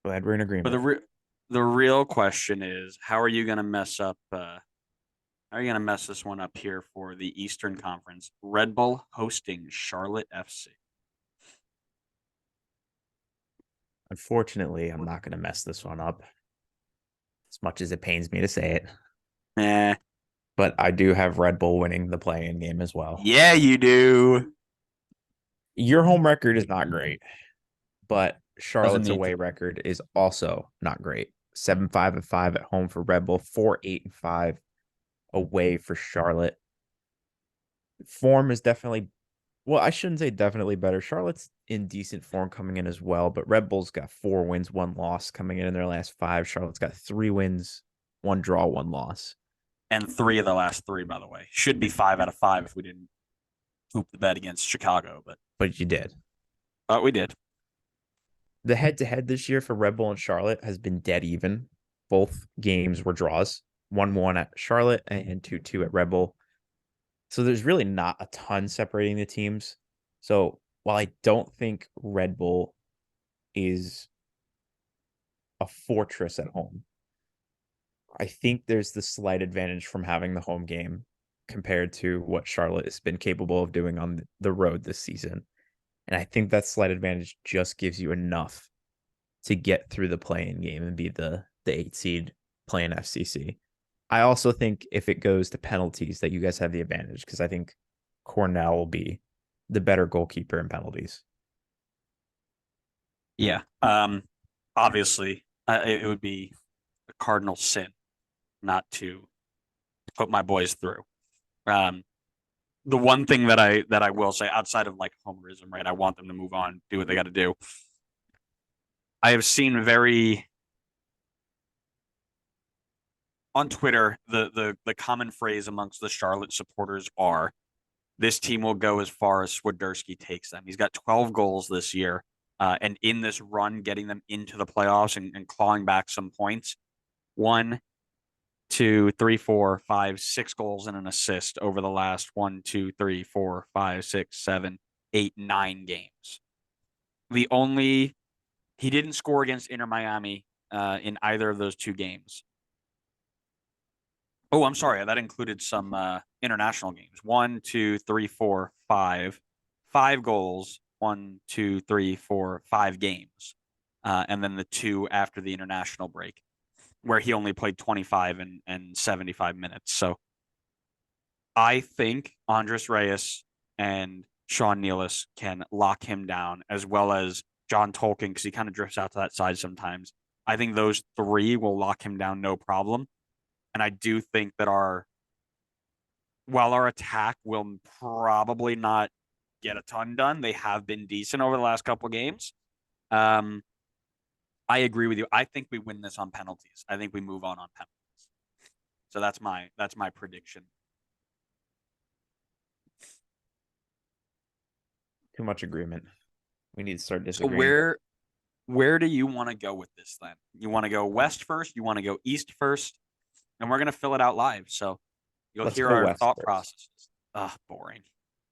Glad we're in But agreement. the real question is, how are you going to mess up? How are you going to mess this one up here for the Eastern Conference? Red Bull hosting Charlotte FC. Unfortunately, I'm not going to mess this one up as much as it pains me to say it. Eh, But I do have Red Bull winning the play-in game as well. yeah, you do. Your home record is not great, but Doesn't Charlotte's need to away be. record is also not great. 7-5-5 at home for Red Bull, 4-8-5 away for Charlotte. Form is definitely, well, I shouldn't say definitely better. Charlotte's in decent form coming in as well, but Red Bull's got 4 wins, 1 loss coming in their last five. Charlotte's got 3 wins, 1 draw, 1 loss. And three of the last three, by the way, should be 5 out of 5 if we didn't hoop the bet against Chicago, But you did. but we did. The head to head this year for Red Bull and Charlotte has been dead even. Both games were draws, 1-1 at Charlotte and 2-2 at Red Bull. So there's really not a ton separating the teams. So while I don't think Red Bull is a fortress at home, I think there's the slight advantage from having the home game compared to what Charlotte has been capable of doing on the road this season. And I think that slight advantage just gives you enough to get through the play-in game and be the 8 seed playing FCC. I also think if it goes to penalties that you guys have the advantage because I think Cornell will be the better goalkeeper in penalties. Yeah. Obviously, it would be a cardinal sin not to put my boys through. Um, the one thing that I will say outside of like homerism, right? I want them to move on, do what they got to do. I have seen very on Twitter the common phrase amongst the Charlotte supporters are this team will go as far as Swiderski takes them. He's got 12 goals this year, and in this run, getting them into the playoffs and clawing back some points. One, two, three, four, five, 6 goals and an assist over the last 1, 2, 3, 4, 5, 6, 7, 8, 9 games. The only he didn't score against Inter Miami in either of those two games. Oh, I'm sorry. That included some international games. 1, 2, 3, 4, 5 5 goals. 1, 2, 3, 4, 5 games, and then the two after the international break, where he only played 25 and 75 minutes. So I think Andres Reyes and Sean Nealis can lock him down, as well as John Tolkien, because he kind of drifts out to that side sometimes. I think those three will lock him down no problem. And I do think that while our attack will probably not get a ton done, they have been decent over the last couple of games. Um, I agree with you. I think we win this on penalties. I think we move on penalties. So that's my prediction. Too much agreement. We need to start So disagreeing. where do you want to go with this then? You want to go west first? You want to go east first? And we're gonna fill it out live. So you'll Let's hear go our west thought first. processes. Ugh, boring.